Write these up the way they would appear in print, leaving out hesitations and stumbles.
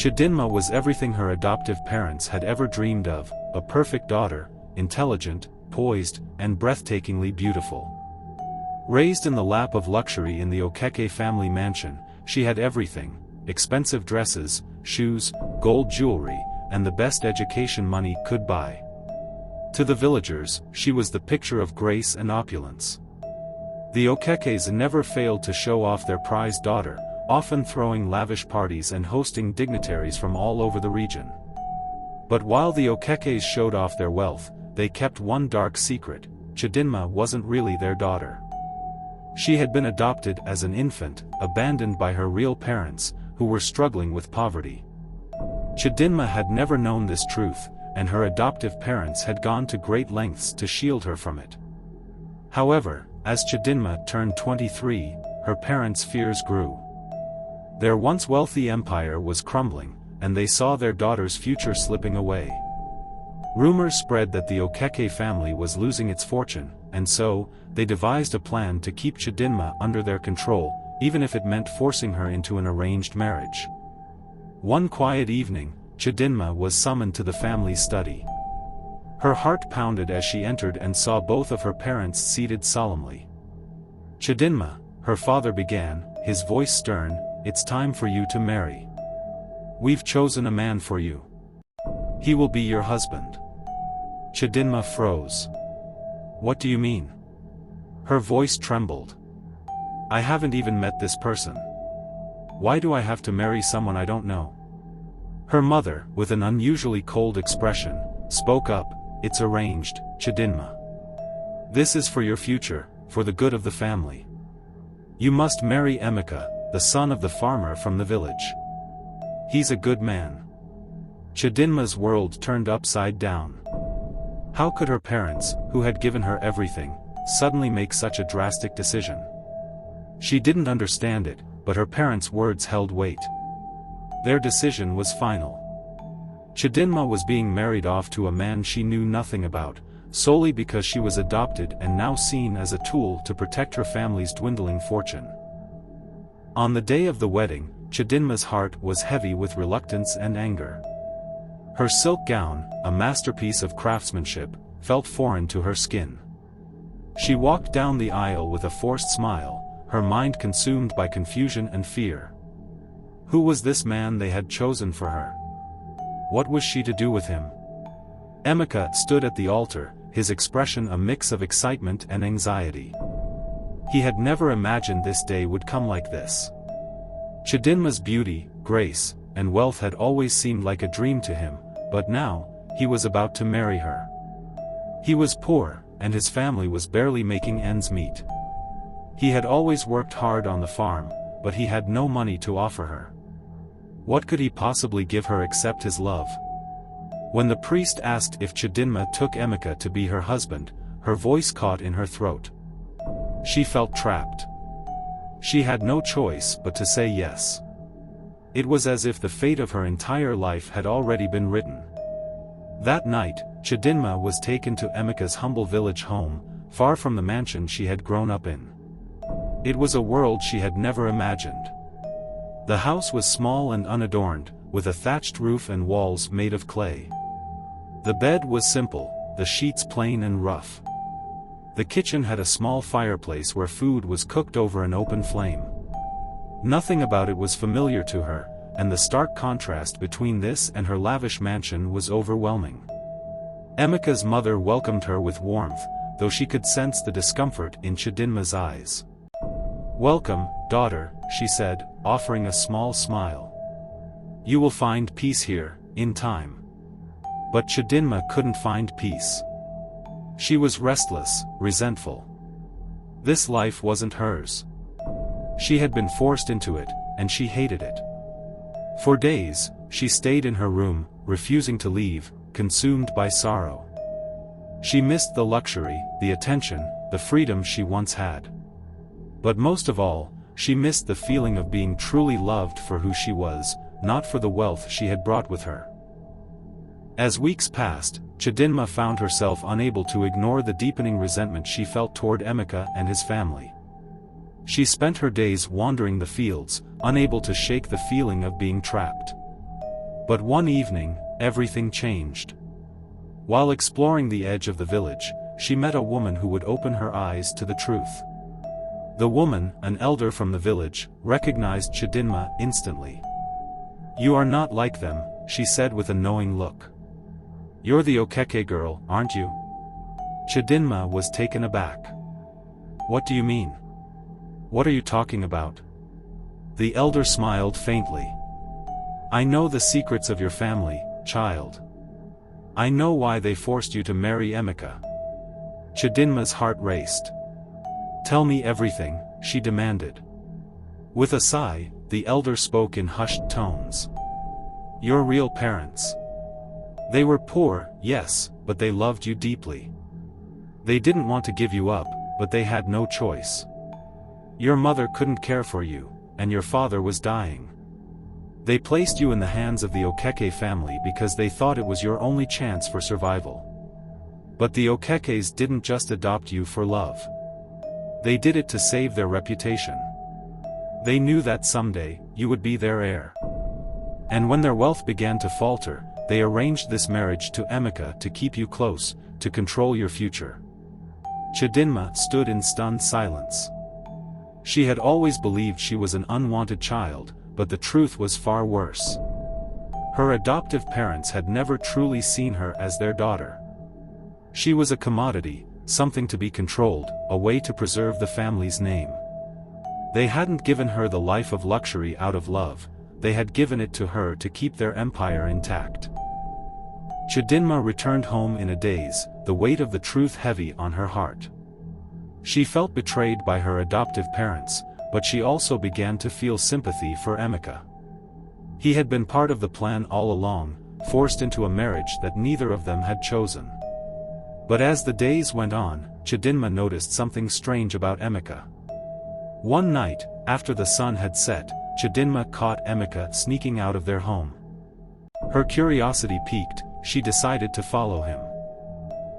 Chidinma was everything her adoptive parents had ever dreamed of, a perfect daughter, intelligent, poised, and breathtakingly beautiful. Raised in the lap of luxury in the Okeke family mansion, she had everything: expensive dresses, shoes, gold jewelry, and the best education money could buy. To the villagers, she was the picture of grace and opulence. The Okekes never failed to show off their prized daughter, often throwing lavish parties and hosting dignitaries from all over the region. But while the Okekes showed off their wealth, they kept one dark secret: Chidinma wasn't really their daughter. She had been adopted as an infant, abandoned by her real parents, who were struggling with poverty. Chidinma had never known this truth, and her adoptive parents had gone to great lengths to shield her from it. However, as Chidinma turned 23, her parents' fears grew. Their once wealthy empire was crumbling, and they saw their daughter's future slipping away. Rumors spread that the Okeke family was losing its fortune, and so, they devised a plan to keep Chidinma under their control, even if it meant forcing her into an arranged marriage. One quiet evening, Chidinma was summoned to the family's study. Her heart pounded as she entered and saw both of her parents seated solemnly. "Chidinma," her father began, his voice stern, "it's time for you to marry. We've chosen a man for you. He will be your husband." Chidinma froze. "What do you mean?" Her voice trembled. "I haven't even met this person. Why do I have to marry someone I don't know?" Her mother, with an unusually cold expression, spoke up, "It's arranged, Chidinma. This is for your future, for the good of the family. You must marry Emeka, the son of the farmer from the village. He's a good man." Chidinma's world turned upside down. How could her parents, who had given her everything, suddenly make such a drastic decision? She didn't understand it, but her parents' words held weight. Their decision was final. Chidinma was being married off to a man she knew nothing about, solely because she was adopted and now seen as a tool to protect her family's dwindling fortune. On the day of the wedding, Chidinma's heart was heavy with reluctance and anger. Her silk gown, a masterpiece of craftsmanship, felt foreign to her skin. She walked down the aisle with a forced smile, her mind consumed by confusion and fear. Who was this man they had chosen for her? What was she to do with him? Emeka stood at the altar, his expression a mix of excitement and anxiety. He had never imagined this day would come like this. Chidinma's beauty, grace, and wealth had always seemed like a dream to him, but now, he was about to marry her. He was poor, and his family was barely making ends meet. He had always worked hard on the farm, but he had no money to offer her. What could he possibly give her except his love? When the priest asked if Chidinma took Emeka to be her husband, her voice caught in her throat. She felt trapped. She had no choice but to say yes. It was as if the fate of her entire life had already been written. That night, Chidinma was taken to Emeka's humble village home, far from the mansion she had grown up in. It was a world she had never imagined. The house was small and unadorned, with a thatched roof and walls made of clay. The bed was simple, the sheets plain and rough. The kitchen had a small fireplace where food was cooked over an open flame. Nothing about it was familiar to her, and the stark contrast between this and her lavish mansion was overwhelming. Emeka's mother welcomed her with warmth, though she could sense the discomfort in Chidinma's eyes. "Welcome, daughter," she said, offering a small smile. "You will find peace here, in time." But Chidinma couldn't find peace. She was restless, resentful. This life wasn't hers. She had been forced into it, and she hated it. For days, she stayed in her room, refusing to leave, consumed by sorrow. She missed the luxury, the attention, the freedom she once had. But most of all, she missed the feeling of being truly loved for who she was, not for the wealth she had brought with her. As weeks passed, Chidinma found herself unable to ignore the deepening resentment she felt toward Emeka and his family. She spent her days wandering the fields, unable to shake the feeling of being trapped. But one evening, everything changed. While exploring the edge of the village, she met a woman who would open her eyes to the truth. The woman, an elder from the village, recognized Chidinma instantly. "You are not like them," she said with a knowing look. "You're the Okeke girl, aren't you?" Chidinma was taken aback. "What do you mean? What are you talking about?" The elder smiled faintly. "I know the secrets of your family, child. I know why they forced you to marry Emeka." Chidinma's heart raced. "Tell me everything," she demanded. With a sigh, the elder spoke in hushed tones. "Your real parents. They were poor, yes, but they loved you deeply. They didn't want to give you up, but they had no choice. Your mother couldn't care for you, and your father was dying. They placed you in the hands of the Okeke family because they thought it was your only chance for survival. But the Okekes didn't just adopt you for love. They did it to save their reputation. They knew that someday, you would be their heir. And when their wealth began to falter, they arranged this marriage to Emeka to keep you close, to control your future." Chidinma stood in stunned silence. She had always believed she was an unwanted child, but the truth was far worse. Her adoptive parents had never truly seen her as their daughter. She was a commodity, something to be controlled, a way to preserve the family's name. They hadn't given her the life of luxury out of love, they had given it to her to keep their empire intact. Chidinma returned home in a daze, the weight of the truth heavy on her heart. She felt betrayed by her adoptive parents, but she also began to feel sympathy for Emeka. He had been part of the plan all along, forced into a marriage that neither of them had chosen. But as the days went on, Chidinma noticed something strange about Emeka. One night, after the sun had set, Chidinma caught Emeka sneaking out of their home. Her curiosity piqued, she decided to follow him.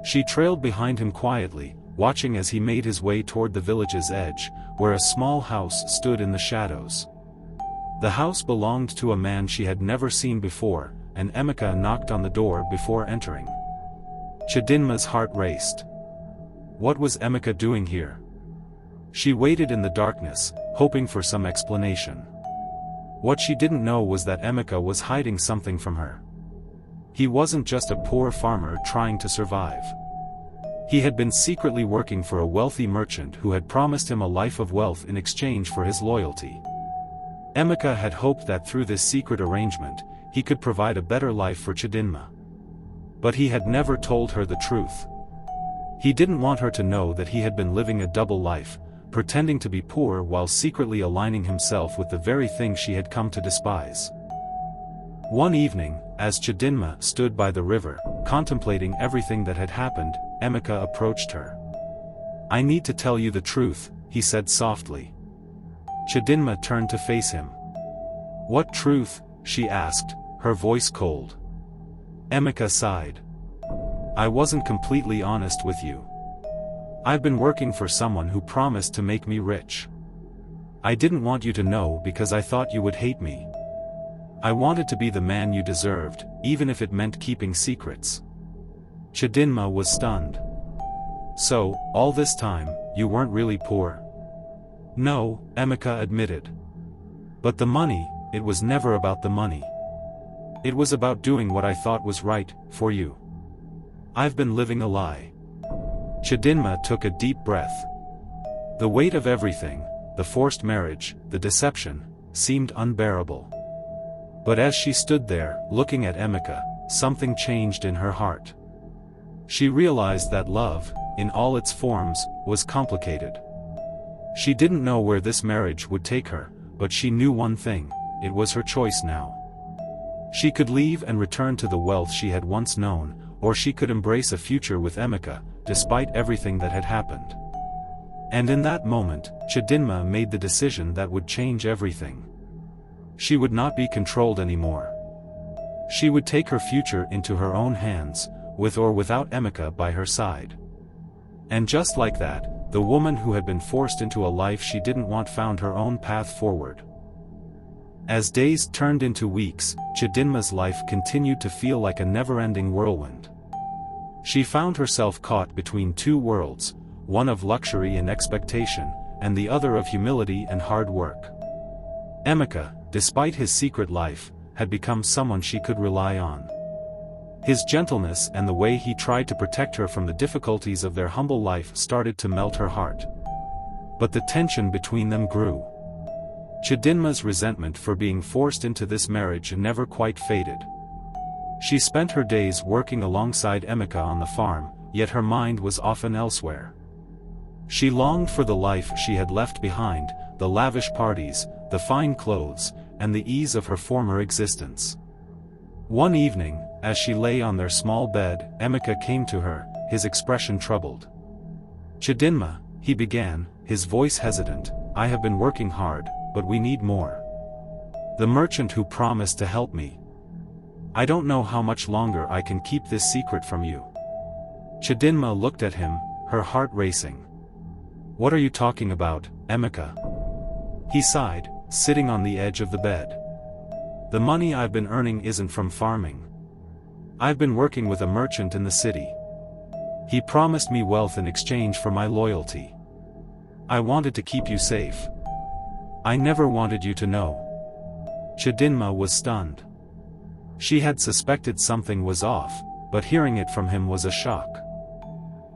She trailed behind him quietly, watching as he made his way toward the village's edge, where a small house stood in the shadows. The house belonged to a man she had never seen before, and Emeka knocked on the door before entering. Chidinma's heart raced. What was Emeka doing here? She waited in the darkness, hoping for some explanation. What she didn't know was that Emeka was hiding something from her. He wasn't just a poor farmer trying to survive. He had been secretly working for a wealthy merchant who had promised him a life of wealth in exchange for his loyalty. Emeka had hoped that through this secret arrangement, he could provide a better life for Chidinma. But he had never told her the truth. He didn't want her to know that he had been living a double life, pretending to be poor while secretly aligning himself with the very thing she had come to despise. One evening, as Chidinma stood by the river, contemplating everything that had happened, Emeka approached her. "I need to tell you the truth," he said softly. Chidinma turned to face him. "What truth?" she asked, her voice cold. Emeka sighed. "I wasn't completely honest with you. I've been working for someone who promised to make me rich. I didn't want you to know because I thought you would hate me. I wanted to be the man you deserved, even if it meant keeping secrets." Chidinma was stunned. "So, all this time, you weren't really poor?" "No," Emeka admitted. "But the money, it was never about the money. It was about doing what I thought was right, for you. I've been living a lie." Chidinma took a deep breath. The weight of everything, the forced marriage, the deception, seemed unbearable. But as she stood there, looking at Emeka, something changed in her heart. She realized that love, in all its forms, was complicated. She didn't know where this marriage would take her, but she knew one thing: it was her choice now. She could leave and return to the wealth she had once known, or she could embrace a future with Emeka, despite everything that had happened. And in that moment, Chidinma made the decision that would change everything. She would not be controlled anymore. She would take her future into her own hands, with or without Emeka by her side. And just like that, the woman who had been forced into a life she didn't want found her own path forward. As days turned into weeks, Chidinma's life continued to feel like a never-ending whirlwind. She found herself caught between two worlds, one of luxury and expectation, and the other of humility and hard work. Emeka, despite his secret life, had become someone she could rely on. His gentleness and the way he tried to protect her from the difficulties of their humble life started to melt her heart. But the tension between them grew. Chidinma's resentment for being forced into this marriage never quite faded. She spent her days working alongside Emeka on the farm, yet her mind was often elsewhere. She longed for the life she had left behind, the lavish parties, the fine clothes, and the ease of her former existence. One evening, as she lay on their small bed, Emeka came to her, his expression troubled. "Chidinma," he began, his voice hesitant, "I have been working hard, but we need more. The merchant who promised to help me. I don't know how much longer I can keep this secret from you." Chidinma looked at him, her heart racing. "What are you talking about, Emeka?" He sighed, sitting on the edge of the bed. "The money I've been earning isn't from farming. I've been working with a merchant in the city. He promised me wealth in exchange for my loyalty. I wanted to keep you safe. I never wanted you to know." Chidinma was stunned. She had suspected something was off, but hearing it from him was a shock.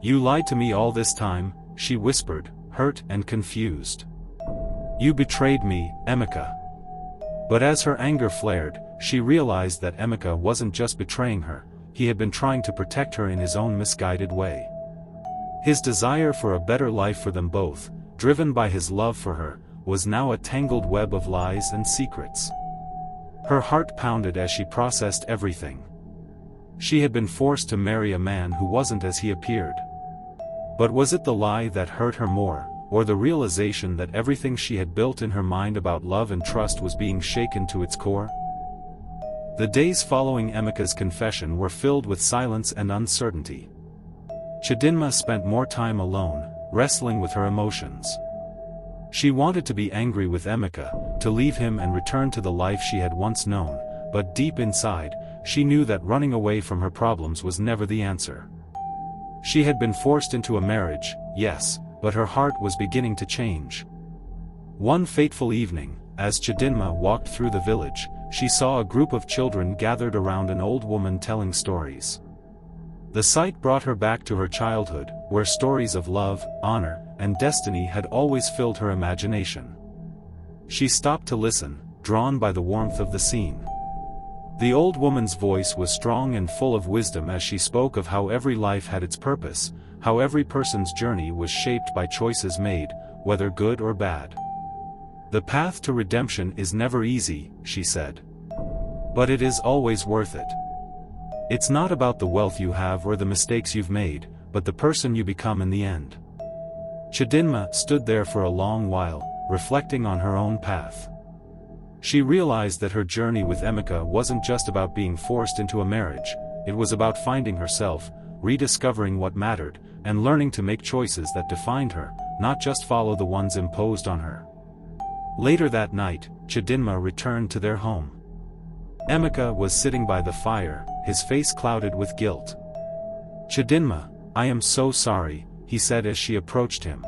"You lied to me all this time," she whispered, hurt and confused. "You betrayed me, Emeka." But as her anger flared, she realized that Emeka wasn't just betraying her, he had been trying to protect her in his own misguided way. His desire for a better life for them both, driven by his love for her, was now a tangled web of lies and secrets. Her heart pounded as she processed everything. She had been forced to marry a man who wasn't as he appeared. But was it the lie that hurt her more, or the realization that everything she had built in her mind about love and trust was being shaken to its core? The days following Emeka's confession were filled with silence and uncertainty. Chidinma spent more time alone, wrestling with her emotions. She wanted to be angry with Emeka, to leave him and return to the life she had once known, but deep inside, she knew that running away from her problems was never the answer. She had been forced into a marriage, yes, but her heart was beginning to change. One fateful evening, as Chidinma walked through the village, she saw a group of children gathered around an old woman telling stories. The sight brought her back to her childhood, where stories of love, honor, and destiny had always filled her imagination. She stopped to listen, drawn by the warmth of the scene. The old woman's voice was strong and full of wisdom as she spoke of how every life had its purpose, how every person's journey was shaped by choices made, whether good or bad. "The path to redemption is never easy," she said. "But it is always worth it. It's not about the wealth you have or the mistakes you've made, but the person you become in the end." Chidinma stood there for a long while, reflecting on her own path. She realized that her journey with Emeka wasn't just about being forced into a marriage, it was about finding herself, rediscovering what mattered, and learning to make choices that defined her, not just follow the ones imposed on her. Later that night, Chidinma returned to their home. Emeka was sitting by the fire, his face clouded with guilt. "Chidinma, I am so sorry," he said as she approached him.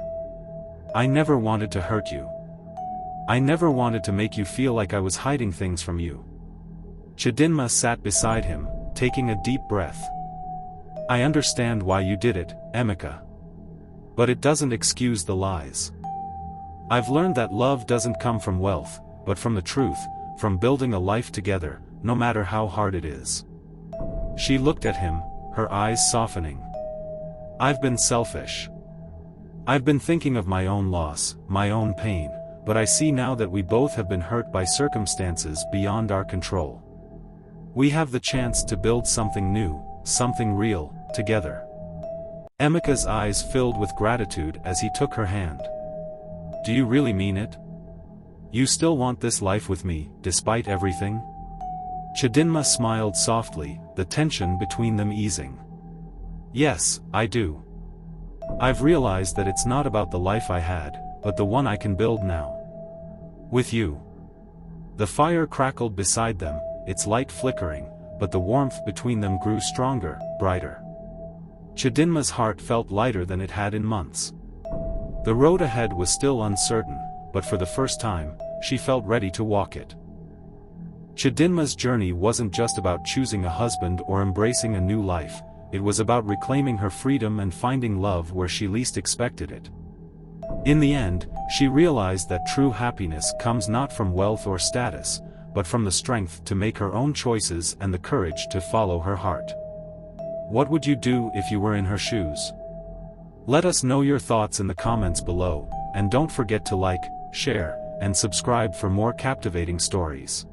"I never wanted to hurt you. I never wanted to make you feel like I was hiding things from you." Chidinma sat beside him, taking a deep breath. "I understand why you did it, Emeka. But it doesn't excuse the lies. I've learned that love doesn't come from wealth, but from the truth, from building a life together, no matter how hard it is." She looked at him, her eyes softening. "I've been selfish. I've been thinking of my own loss, my own pain, but I see now that we both have been hurt by circumstances beyond our control. We have the chance to build something new, something real, together." Emeka's eyes filled with gratitude as he took her hand. "Do you really mean it? You still want this life with me, despite everything?" Chidinma smiled softly, the tension between them easing. "Yes, I do. I've realized that it's not about the life I had, but the one I can build now. With you." The fire crackled beside them, its light flickering, but the warmth between them grew stronger, brighter. Chidinma's heart felt lighter than it had in months. The road ahead was still uncertain, but for the first time, she felt ready to walk it. Chidinma's journey wasn't just about choosing a husband or embracing a new life, it was about reclaiming her freedom and finding love where she least expected it. In the end, she realized that true happiness comes not from wealth or status, but from the strength to make her own choices and the courage to follow her heart. What would you do if you were in her shoes? Let us know your thoughts in the comments below, and don't forget to like, share, and subscribe for more captivating stories.